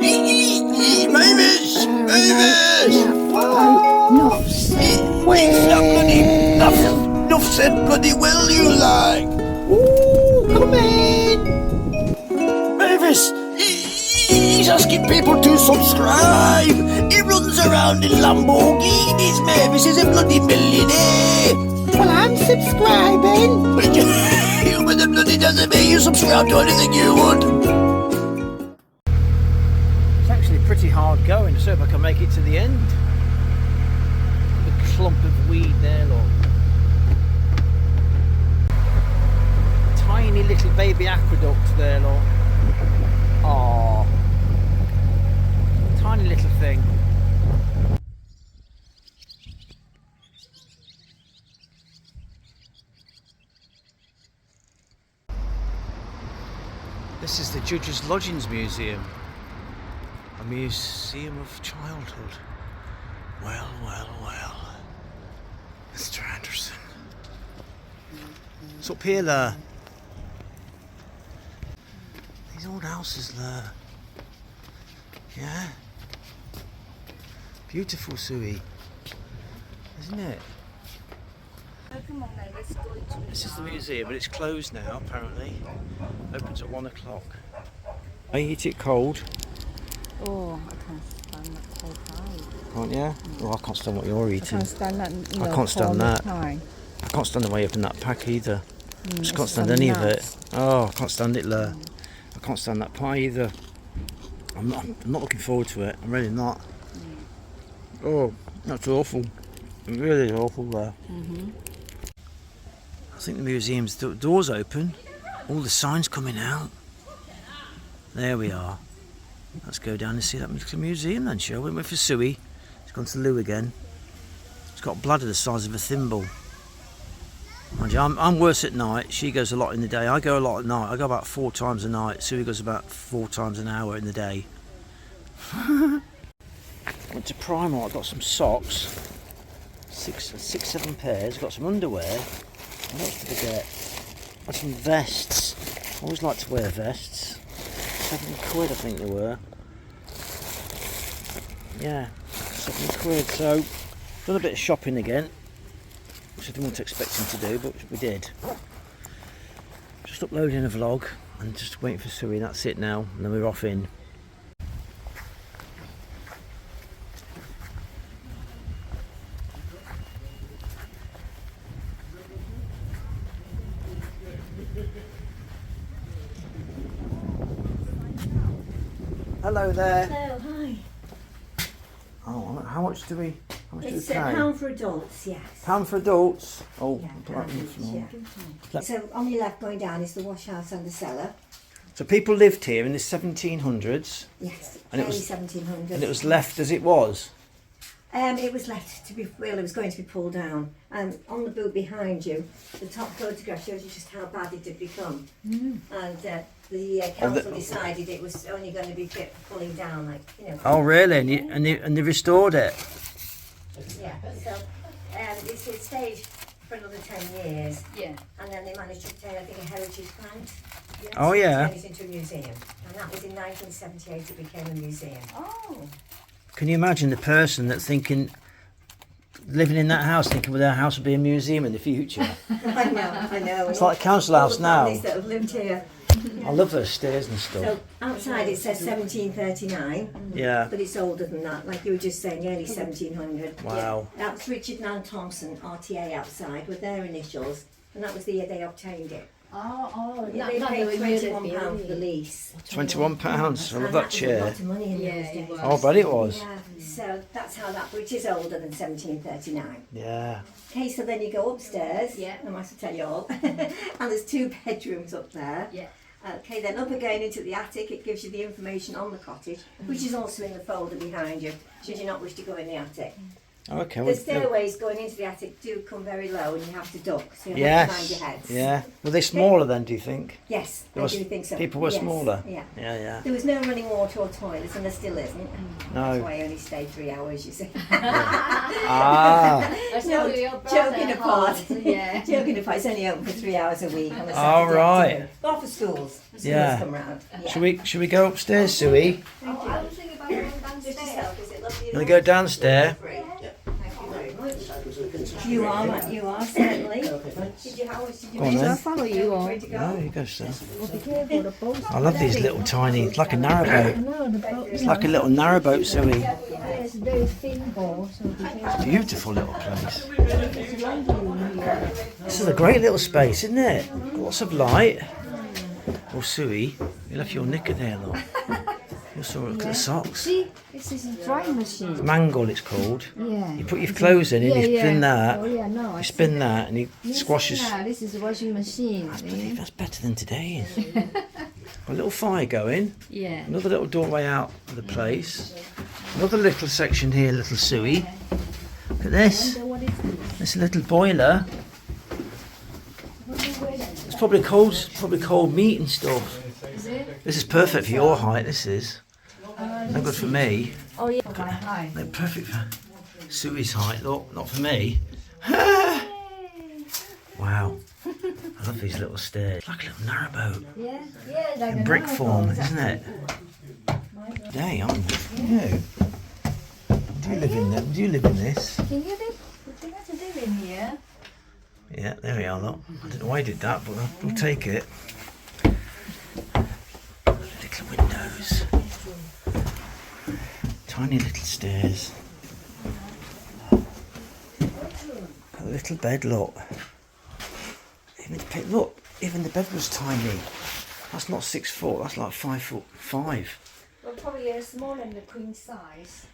Mavis! Mavis! Enough said. Enough said bloody well, you like. Ooh, come in. Mavis! He's asking people to subscribe. He runs around in Lamborghinis. Mavis is a bloody millionaire. Well, I'm subscribing. But the bloody doesn't make you subscribe to anything you would. It's actually pretty hard going, so if I can make it to the end. The clump of weed there, look. Tiny little baby aqueduct there, look. Aww. Tiny little thing. This is the Judges Lodgings Museum. A museum of childhood. Well, well, well. Mr. Anderson. It's up here there. These old houses there. Yeah. Beautiful, Sui. Isn't it? This is the museum, but it's closed now, apparently. Opens at 1 o'clock. I eat it cold. Oh, I can't stand that cold pie. Can't you? Oh, I can't stand what you're I eating. can't stand that. I can't stand that. Pie. I can't stand the way you open that pack either. I just can't it's stand so any nice. of it. Oh, I can't stand it there. I can't stand that pie either. I'm not looking forward to it. I'm really not. Oh, that's awful. It really is awful there. I think the museum's doors open. All the signs coming out. There we are. Let's go down and see that little museum then, shall we? Wait for Sui. He's gone to the loo again. He's got a bladder the size of a thimble. Mind you, I'm worse at night. She goes a lot in the day. I go a lot at night. I go about 4 times a night. Sui goes about 4 times an hour in the day. Went to Primark, got some socks. 7 pairs. Got some underwear. What else did I get? Got some vests. I always like to wear vests. £7 I think they were. Yeah, £7. So, done a bit of shopping again, which I didn't expect him to do, but we did. Just uploading a vlog and just waiting for Suri, and that's it now, and then we're off in. Hello there. Hello, hi. Oh, how much do we It's pay? £1 for adults, yes. £1 for adults. Oh, Yeah, put that on the £1 floor. each, yeah. So on your left going down is the wash house and the cellar. So people lived here in the 1700s, Yes, And it early was- 1700s. and it was left as it was. It was left to be, well, it was going to be pulled down. And on the boot behind you, the top photograph shows you just how bad it had become. And the council decided it was only going to be fit for pulling down, like, you know. Oh, really? And they restored it. Yeah, so it stayed for another 10 years. Yeah. And then they managed to obtain, I think, a heritage grant. Oh, yeah. Turn it into a museum. And that was in 1978 it became a museum. Oh. Can you imagine the person that's living in that house, thinking, well, their house will be a museum in the future? I know. It's like a council house now. Families that have lived here. I love those stairs and So stuff. outside it says 1739, Yeah. but it's older than that. Like you were just saying, early 1700. Wow. That's Richard and Ann Thompson, RTA, outside with their initials, and that was the year they obtained it. Oh, Yeah, not they that paid they were near the £21 for the field. lease. £21. I love And that was a chair. lot of money in Yeah, those it days. was. Oh, but it was. Yeah, so that's how that, which is older than 1739. Yeah. Okay, so then you go upstairs. Yeah. I might as well tell you all. And there's 2 bedrooms up there. Yeah. Okay, then up again into the attic, it gives you the information on the cottage, which is also in the folder behind you, should you not wish to go in the attic. Okay. The stairways going into the attic do come very low and you have to duck, so you have to find your Yes. heads. Yeah. Were they smaller then, do you think? Yes, There I was- do think so. people were Yes, smaller? Yeah. Yeah, yeah. There was no running water or toilets, and there still isn't. No. That's why I only stayed 3 hours, you see. Ah. That's No, what your brother joking apart. holds, Yeah. Joking apart, it's only open for 3 hours a week on a Saturday All right. afternoon. Or for schools. Schools Yeah. come round. Yeah. Should we go upstairs, Sui? Oh, I was Gonna go downstairs. Thank you very much. You are certainly. Did you, how much did you Go on make? then. follow you or? Where'd you go? No, you go, sir. Well, be careful, the boat's I love these little tiny, it's like a narrowboat. no, the boat, It's like a little narrowboat, Suey. it's a very thin boat, so be careful. Beautiful little place. It's long here. This is a great little space, isn't it? Lots of light. Oh, Suey, you left your knicker there, look. You saw look at the socks. See, this is a drying machine. Mangle, it's called. Yeah. You put your clothes in, and you spin that. Oh yeah, no. You spin that, and he This squashes. This is a washing machine. That's better than today's. A little fire going. Yeah. Another little doorway out of the place. Another little section here, little Suey. Look at this. What is this? This little boiler. It's probably cold meat and stuff. Is it? This is perfect for your height. This is. No good for me. Oh yeah. Hi. No, perfect for Suey's height. Look, not for me. Wow. I love these little stairs. It's like a little narrowboat. Yeah. Yeah. Like In brick form, isn't it? Today, aren't you? Do you live in them? Do you live in this? Can you live? Would you like to live in here? Yeah, there we are, look. I don't know why I did that, but we'll take it. Little windows. Tiny little stairs. A little bed, look. Look, even the bed was tiny. That's not 6 foot, that's like 5'5". Well, probably smaller than the queen size.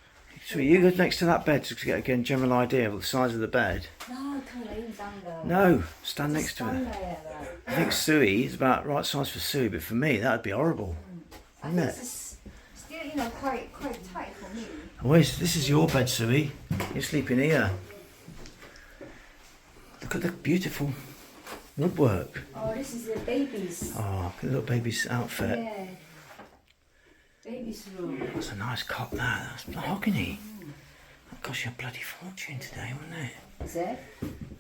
So you go next to that bed to get a general idea of the size of the bed. No, can't lay down there. No, stand next to Stand it. there, I think Suey is about right size for Suey, but for me that would be horrible, I wouldn't think it? it's still, quite tight for me. Oh, this is your bed, Suey. You're sleeping here. Look at the beautiful woodwork. Oh, this is the baby's. Oh, look at the little baby's outfit. Yeah. Baby's room. That's a nice cot, that's mahogany. That cost you a bloody fortune today, wouldn't it? Is it?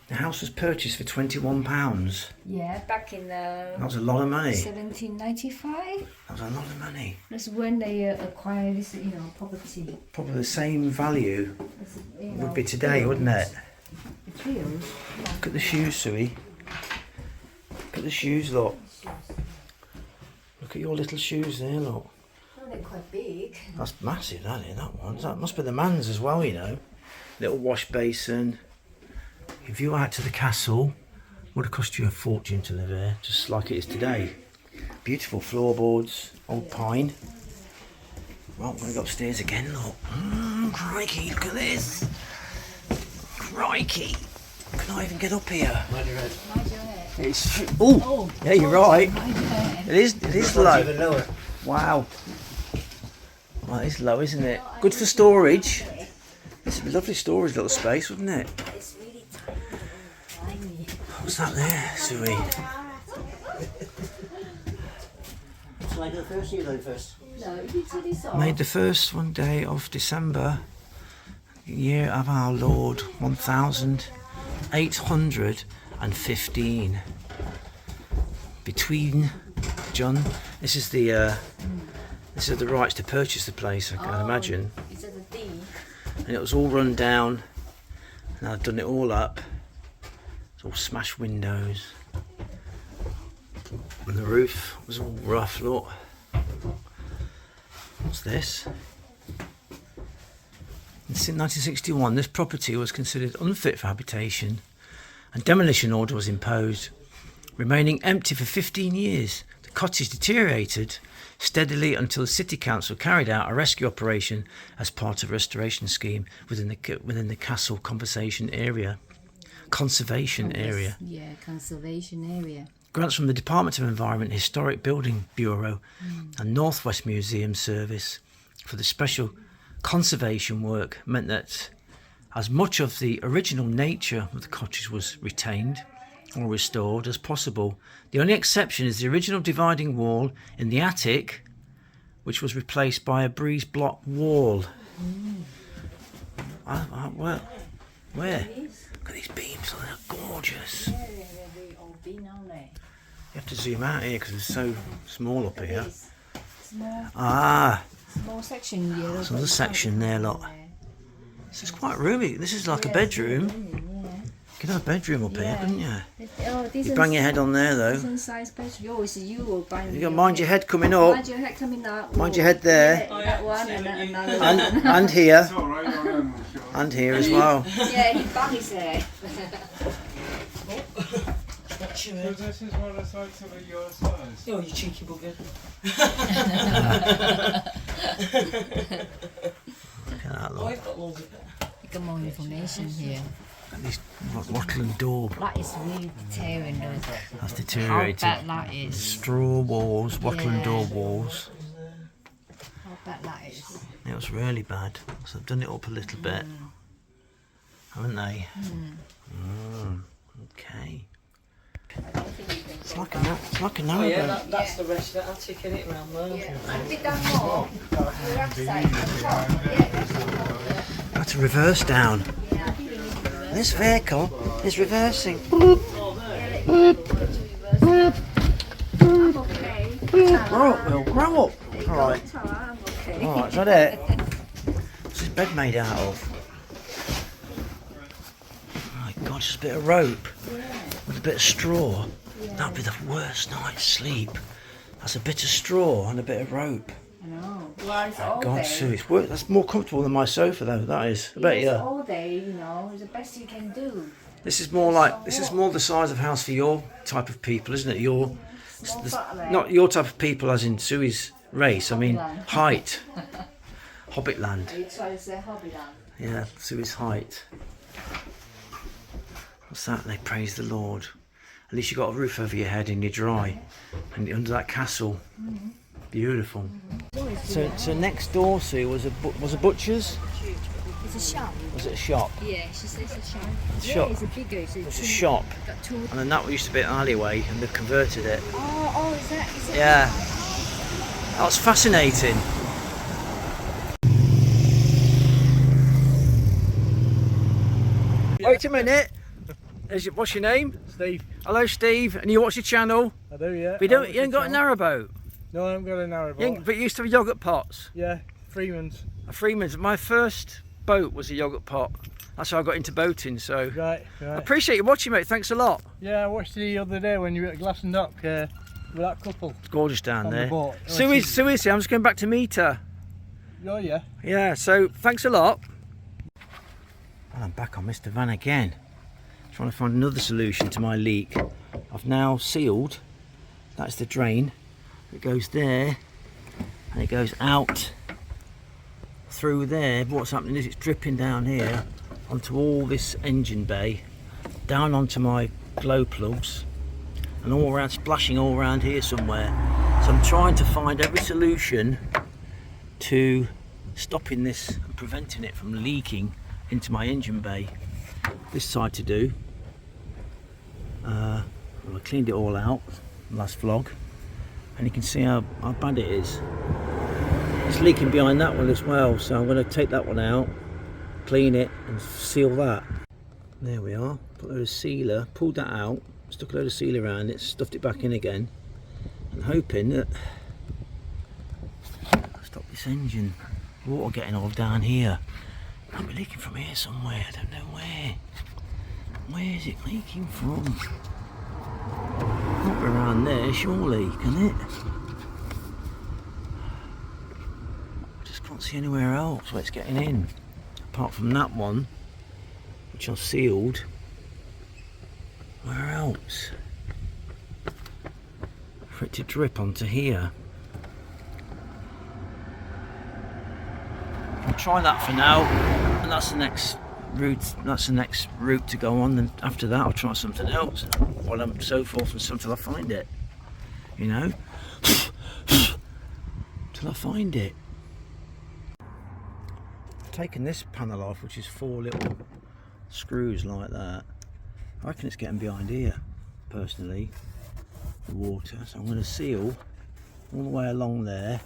The house was purchased for £21. Yeah, back in That was a lot of money. 1795. That was a lot of money. That's when they acquired this, property. Probably the same value It's, would be today, wouldn't it? It feels. Look at the shoes, Suey. Look at the shoes, look. Look at your little shoes there, look. Oh, they're quite big. That's massive, that is, that one. That must be the man's as well, Little wash basin. If you were out to the castle, would have cost you a fortune to live there, just like it is today. Beautiful floorboards, old pine. Well, I'm going to go upstairs again, look. Crikey, look at this. Crikey. Can I even get up here? Mind your head. It's, oh, yeah, you're right. Mind your head. It is low. Even lower. Wow. Well, it's low, isn't it? Good for storage. It's a lovely storage little space, wouldn't it? It's really tiny. What's that there, Suey? Shall I go first or you go first? No, you do this off. Made the first one day of December, year of our Lord, 1815. Between John, this is the rights to purchase the place, I can imagine. Is that a D? And it was all run down, and I've done it all up. It's all smashed windows, and the roof was all rough. Look, what's this? In 1961, this property was considered unfit for habitation, and demolition order was imposed. Remaining empty for 15 years, the cottage deteriorated steadily until the city council carried out a rescue operation as part of a restoration scheme within the castle conservation area. Yeah, conservation area. Grants from the Department of Environment, Historic Building Bureau and Northwest Museum Service for the special conservation work meant that as much of the original nature of the cottage was retained or restored as possible. The only exception is the original dividing wall in the attic, which was replaced by a breeze block wall. Where? Look at these beams, they're gorgeous. Yeah, they're all been on there. You have to zoom out here because it's so small up here. Small, Ah, small section here. there's another section there, look. This is quite roomy. This is like a bedroom. You could have a bedroom up here, couldn't you? Oh, You bang your head on there though. Decent size bedroom. Yours, you will bang. You got to mind your head coming up. Mind your head coming up. Mind your head there. Yeah, that one and another one. And here. And here as well. Yeah, he bang his head. So this is what it's like to be your size. Oh, you cheeky bugger. Look at that, Oh, look. I've got loads of it. Got more information here. At this wattle door. That is really tearing us. That's How deteriorated. bad that is. Straw walls, wattle and door walls. How bad that is. It was really bad. So I've done it up a little bit. Haven't they? Okay. It's like a Oh narrowboat. yeah, that's the rest of it. I'll take it round there. And if it done more, we're outside the top. Yeah, Got to reverse down. This vehicle is reversing. Grow up, Will. Grow up. Alright. Alright, is that it? What's this bed made out of? Oh my god, just a bit of rope with a bit of straw. That'd be the worst night's sleep. That's a bit of straw and a bit of rope. I know. Well, it's all God, day. Sue, that's more comfortable than my sofa though, that is. I bet It's you. all day, you know. It's the best you can do. This is more the size of house for your type of people, isn't it? Not your type of people as in Sue's race, I mean height. Hobbitland. Are you trying to say Hobbyland? Yeah, Sue's height. What's that? They praise the Lord. At least you got a roof over your head and you're dry. And you're under that castle. Beautiful. So next door, Sue, was a butcher's? It's a shop. Was it a shop? Yeah, she says a shop. Shop. It's a bigger. It's a shop. Got two. And then that used to be an alleyway and they've converted it. Oh, is that? Yeah. That was fascinating. Wait a minute. What's your name? Steve. Hello, Steve. And you watch your channel? I do, yeah. But you ain't got a narrowboat. No, I haven't got a narrowboat. But you used to have yogurt pots. Yeah, Freeman's. A Freeman's. My first boat was a yogurt pot. That's how I got into boating. So Right, I right. appreciate you watching, mate. Thanks a lot. Yeah, I watched it the other day when you were at Glass and Dock with that couple It's gorgeous down on there. the boat. Sue's here. I'm just going back to meet her. Oh, yeah. Yeah. So thanks a lot. Well, I'm back on Mr. Van again. Trying to find another solution to my leak. I've now sealed. That's the drain. It goes there and it goes out through there. But what's happening is it's dripping down here onto all this engine bay, down onto my glow plugs, and all around, splashing all around here somewhere. So I'm trying to find every solution to stopping this and preventing it from leaking into my engine bay. This side to do. Well, I cleaned it all out last vlog, and you can see how bad it is. It's leaking behind that one as well, so I'm going to take that one out, clean it and seal that. There we are. Put a load of sealer, pulled that out, stuck a load of sealer around it, stuffed it back in again, and hoping that I'll stop this engine water getting all down here. It might be leaking from here somewhere, I don't know where. Where is it leaking from? Not around there, surely, can it? I just can't see anywhere else where it's getting in. Apart from that one, which I've sealed. Where else? For it to drip onto here. I'll try that for now, and that's the next route to go on. Then after that I'll try something else while I'm so forth and so until I find it, you know. Till I find it. I've taken this panel off, which is 4 little screws like that. I reckon it's getting behind here personally, the water, so I'm going to seal all the way along there,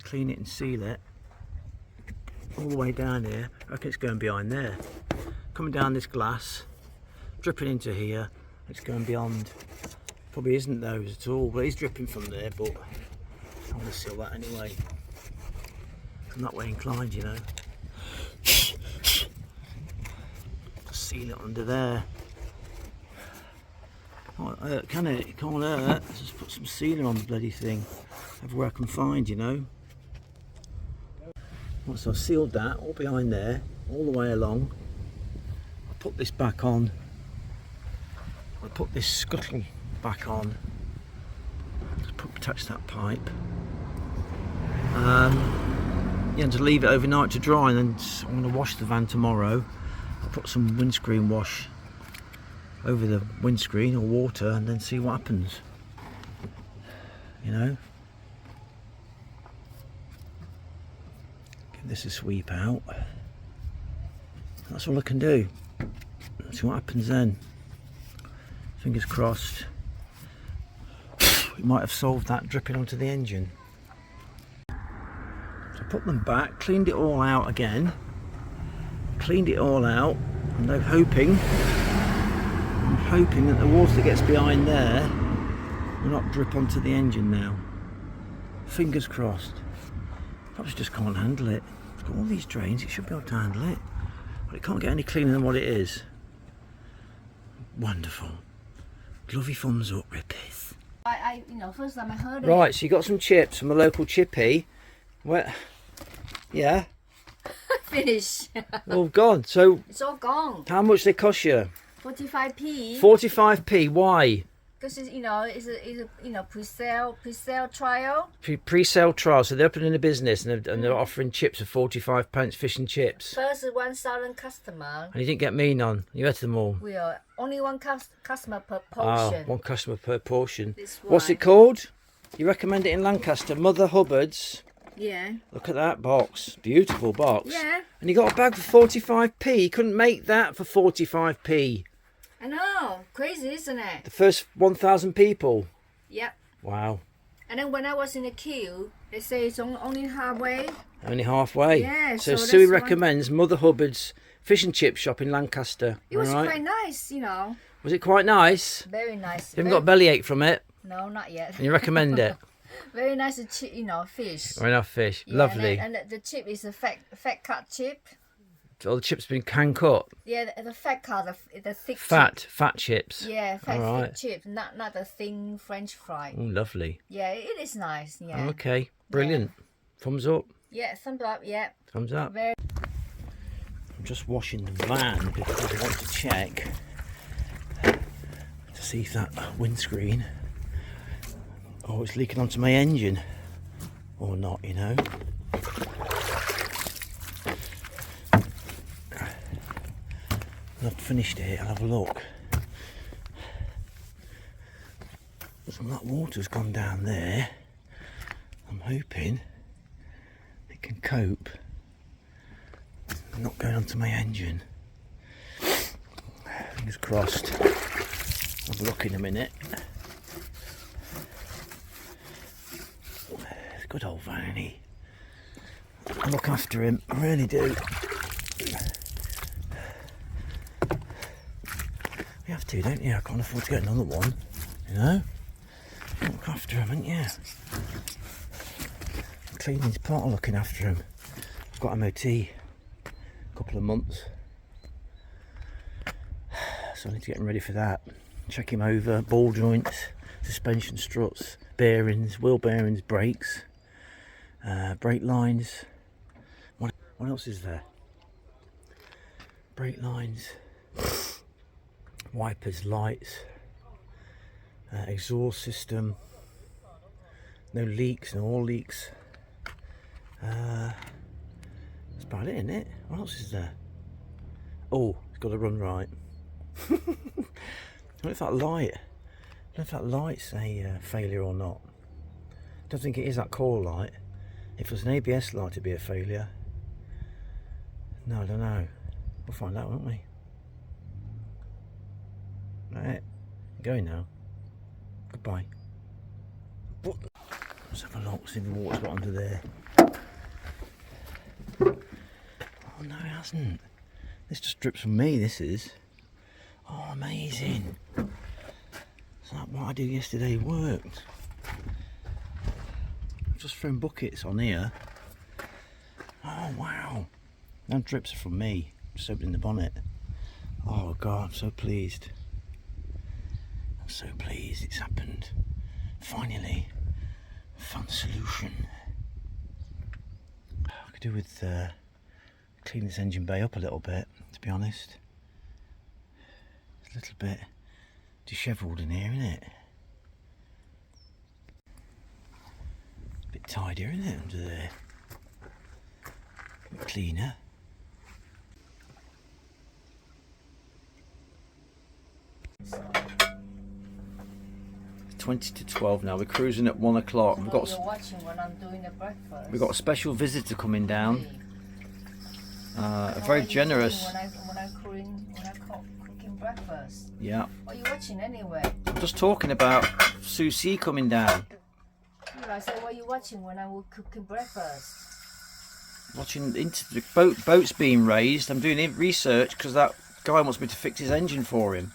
clean it and seal it all the way down here. I reckon it's going behind there, coming down this glass, dripping into here. It's going beyond. Probably isn't those at all, but it's dripping from there, but I'm going to seal that anyway. I'm that way inclined, you know. seal it under there. Can't hurt, can it? It can't hurt. Let's just put some sealer on the bloody thing. Everywhere I can find, you know. Once I've sealed that, all behind there, all the way along, I'll put this back on. I'll put this scuttle back on. Just attach that pipe. Yeah, and to leave it overnight to dry, and then I'm going to wash the van tomorrow. I'll put some windscreen wash over the windscreen or water, and then see what happens. You know, give this a sweep out. That's all I can do. See what happens then. Fingers crossed. We might have solved that dripping onto the engine. So I put them back, cleaned it all out again. Cleaned it all out, and I'm hoping that the water that gets behind there will not drip onto the engine now. Fingers crossed. Perhaps just can't handle it. It's got all these drains, it should be able to handle it. But it can't get any cleaner than what it is. Wonderful. Lovely thumbs up, Rippies. First time I heard it. Right, so you got some chips from a local chippy. Where? Yeah. Finish. All gone. So It's all gone. how much they cost you? 45p. 45p. Why? Because it's a pre-sale trial. Pre-sale trial. So they're opening a business and they're offering chips for 45 pence, fish and chips. First 1,000 customer. And you didn't get mean on. You ate them all. We are only one customer per Oh, portion. one customer per portion. This What's one. it called? You recommend it in Lancaster? Mother Hubbard's. Yeah. Look at that box. Beautiful box. Yeah. And you got a bag for 45p. You couldn't make that for 45p. I know. Crazy, isn't it? The first 1,000 people. Yep. Wow. And then when I was in the queue, they say it's only halfway. Only halfway. Yeah, So so Suey that's one- recommends Mother Hubbard's fish and chip shop in Lancaster. It was All right? quite nice, Was it quite nice? Very nice. You haven't got a bellyache from it, No, not yet. and you recommend it. Very nice, fish. Or enough fish. Yeah, Lovely. And the chip is a fat cut chip. All the chips been hand cut. Yeah, the fat cut, the thick Fat chip. chips. Yeah, fat All thick right. chip, not the thin French fry. Oh, lovely. Yeah, it is nice. Yeah. Okay, brilliant. Thumbs up. Yeah, thumbs up. Yeah. Thumbs up. Very. I'm just washing the van because I want to check to see if that windscreen, it's leaking onto my engine or not, you know. When I've finished it, I'll have a look. Some of that water's gone down there. I'm hoping it can cope. Not going onto my engine. Fingers crossed. I'll look in a minute. It's a good old Vanny. I look after him, I really do. You have to, don't you? I can't afford to get another one, you know? Look after him, haven't you? Cleaning's part of looking after him. I've got MOT. Couple of months, so I need to get him ready for that. Check him over, ball joints, suspension struts, bearings, wheel bearings, brakes, brake lines. What else is there? Brake lines, wipers, lights, exhaust system, no leaks, no oil leaks. That's about it, isn't it? What else is there? Oh, it's got to run right. I don't know if that light's a failure or not. Don't think it is that core light. If it was an ABS light, it'd be a failure. No, I don't know. We'll find out, won't we? Right, I'm going now. Goodbye. Let's have a look, see if the water's got under there. Oh no, it hasn't. This just drips from me, this is. Oh, amazing. So what I did yesterday worked. I've just thrown buckets on here. Oh wow. No drips are from me. Just opening the bonnet. Oh God, I'm so pleased. I'm so pleased it's happened. Finally, found a solution. I could do with clean this engine bay up a little bit, to be honest. It's a little bit dishevelled in here, isn't it? A bit tidier, isn't it, under there? A bit cleaner. It's 20 to 12 now. We're cruising at 1 o'clock. You're watching when I'm doing the breakfast. We've got a special visitor coming down. A very generous. When I'm cooking breakfast. Yeah. What are you watching anyway? I'm just talking about Susie coming down. I said, what are you watching when I'm cooking breakfast? Watching into the boats being raised. I'm doing research because that guy wants me to fix his engine for him.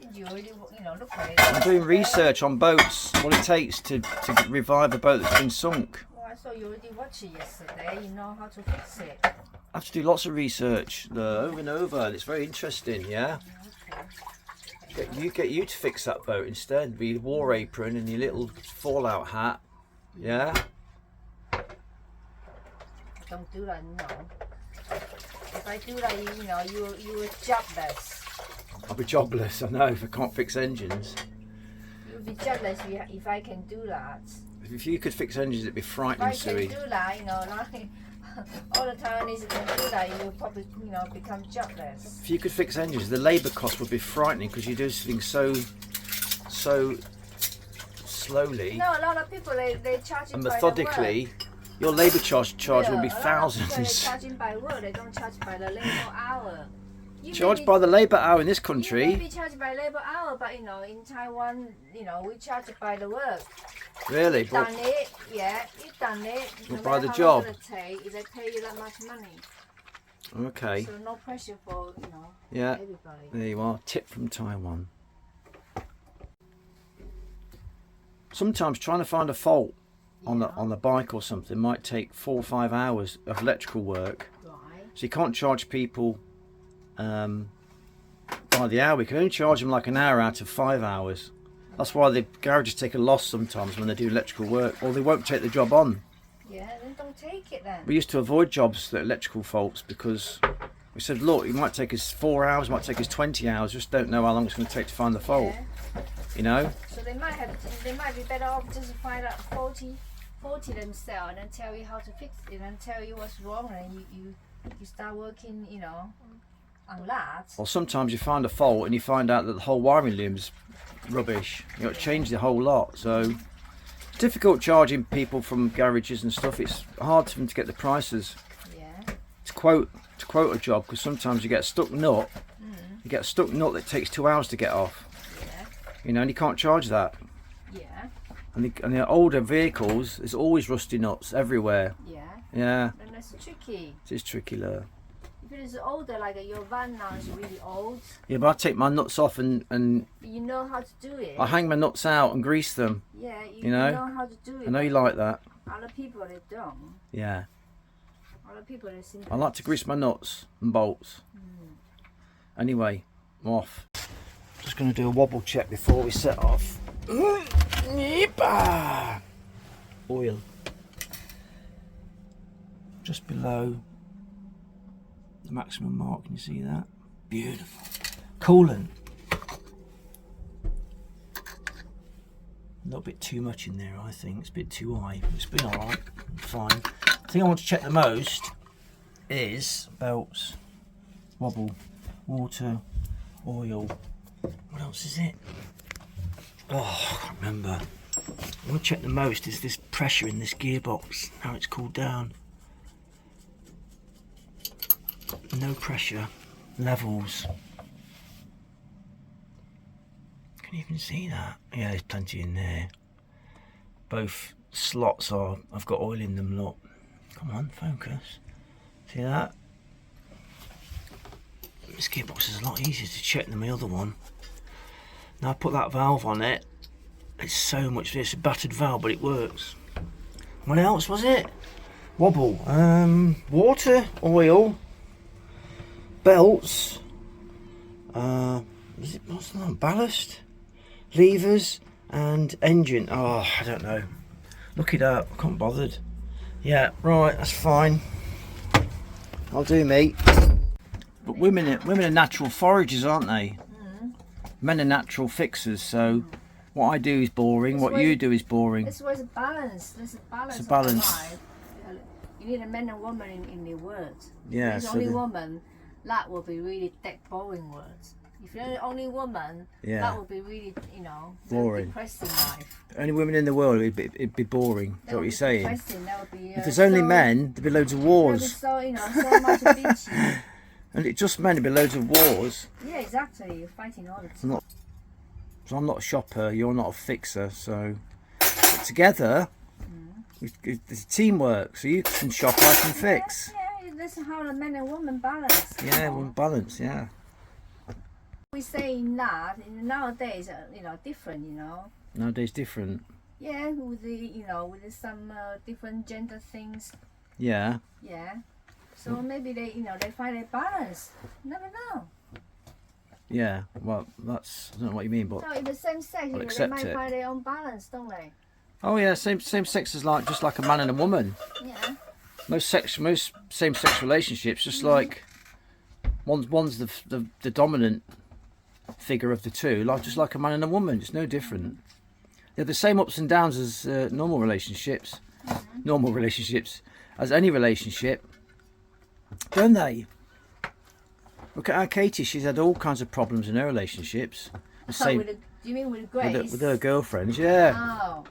Did you already, look at it? I'm doing research on boats, what it takes to revive a boat that's been sunk. Well, I saw you already watched it yesterday. You know how to fix it. I have to do lots of research over and over, and it's very interesting, yeah? Get you to fix that boat instead, with your war apron and your little fallout hat, yeah? Don't do that, no. If I do that, you will jobless. I'll be jobless, I know, if I can't fix engines. You'll be jobless if I can do that. If you could fix engines, it'd be frightening, If I Suey. can do that, like all the Taiwanese can do that, you'll probably, become jobless. If you could fix engines, the labour cost would be frightening because you do things so slowly No, a lot of people they charge and by the methodically. Your labour charge will be a lot of people, thousands. they charging by word. They don't charge by the labor hour. Charged by the labour hour in this You may country. be charged by labor hour, but in Taiwan, we charge by the work. Really? You done it, yeah. You done it. Well, No by matter the how job. long it take, they pay you that much money. Okay. So no pressure for Yeah. everybody. There you are. Tip from Taiwan. Sometimes trying to find a fault on the bike or something might take 4 or 5 hours of electrical work. Right. So you can't charge people by the hour. We can only charge them like an hour out of 5 hours. That's why the garages take a loss sometimes when they do electrical work, or they won't take the job on. Yeah, then don't take it then. We used to avoid jobs that electrical faults because we said, look, it might take us 4 hours, it might take us 20 hours, just don't know how long it's going to take to find the fault. Yeah. So they might be better off just find out 40 themselves and then tell you how to fix it and tell you what's wrong, and you start working, on that. Or sometimes you find a fault and you find out that the whole wiring loom's rubbish. You got to change the whole lot. So it's difficult charging people from garages and stuff. It's hard for them to get the prices. Yeah. To quote a job, because sometimes you get a stuck nut. You get a stuck nut that takes 2 hours to get off. Yeah. And you can't charge that. Yeah. And the older vehicles, there's always rusty nuts everywhere. Yeah. Yeah. And that's tricky. It is tricky, Lur. If it is older, like your van now is really old, Yeah, but I take my nuts off and you know how to do it. I hang my nuts out and grease them. Yeah, you know how to do it. I know you like that. Other people they don't. Yeah. Other people they seem. I like to grease my nuts and bolts. Anyway, I'm off. Just going to do a wobble check before we set off. Oil. Just below the maximum mark, can you see that? Beautiful. Coolant. A little bit too much in there, I think. It's a bit too high. It's been alright. Fine. The thing I want to check the most is belts, wobble, water, oil. What else is it? Oh, I can't remember. I want to check the most is this pressure in this gearbox, how it's cooled down. No pressure, levels. Can you even see that? Yeah, there's plenty in there. Both slots I've got oil in them, look. Come on, focus. See that? This gearbox is a lot easier to check than my other one. Now I put that valve on it. It's so much, it's a battered valve, but it works. What else was it? Wobble. Water, oil, belts, What's that on? Ballast, levers, and engine. Oh, I don't know. Look it up. I can't be bothered. Yeah, right. That's fine. I'll do, mate. But women are natural foragers, aren't they? Men are natural fixers. So what I do is boring. What you do is boring. This was a balance. There's a balance. It's a balance. Of life. You need a man and woman in the words. Yeah. If there's only woman, that will be really boring words. If you're the only woman, Yeah. that would be really, Boring. depressing life. Only women in the world, it'd be boring. Is that what you're saying? That would be, If there's only men, there'd be loads of wars. So, so much bitchy. And it's just men, there'd be loads of wars. Yeah, exactly. You're fighting all the time. So I'm not a shopper, you're not a fixer, so but together, it's teamwork. So you can shop, I can fix. Yeah, that's how the men and women balance. Yeah, we're balance, yeah. We saying that nowadays, different, Nowadays different. Yeah, with with some different gender things. Yeah. Yeah. So maybe they find a balance. Never know. Yeah, well, I don't know what you mean, but So in the same sex, they accept might it. find their own balance, don't they? oh yeah, same sex is just like a man and a woman. Yeah. Most same sex relationships, just like one's the dominant figure of the two, just like a man and a woman, just no different. They're the same ups and downs as normal relationships, as any relationship, don't they? Look at our Katie, she's had all kinds of problems in her relationships. The same, You mean with Grace? with her girlfriends, yeah. Oh.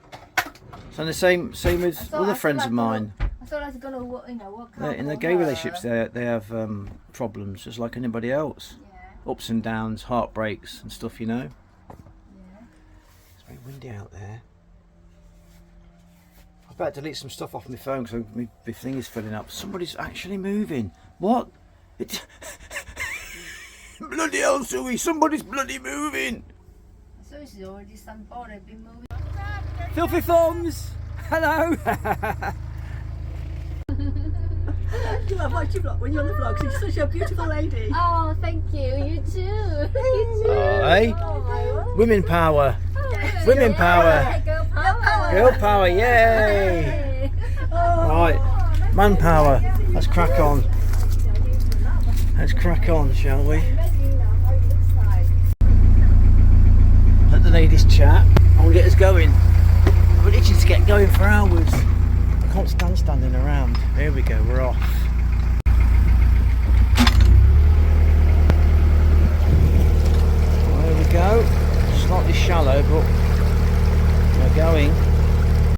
So the same with other friends of mine. I thought I was gonna work out In their for gay her. relationships, they have problems just like anybody else. Yeah. Ups and downs, heartbreaks and stuff, Yeah. It's very windy out there. I better delete some stuff off my phone because my thing is filling up. Somebody's actually moving. What? Bloody hell, Suey, somebody's bloody moving. So it's already some boat been moving. Filthy thumbs. Hello. I've watched your vlog when you're on the vlog. You're such a beautiful lady. Oh, thank you. You too. You too. Oh, hey. Oh, my word. Women power. Oh, Women power. Yeah, girl power. Girl power, yay. Hey. Right, man power. Let's crack on. Let's crack on, shall we? Let the ladies chat. I will get us going. I've been itching to get going for hours. I can't stand standing around. Here we go, we're off. There we go. Slightly shallow, but we're going.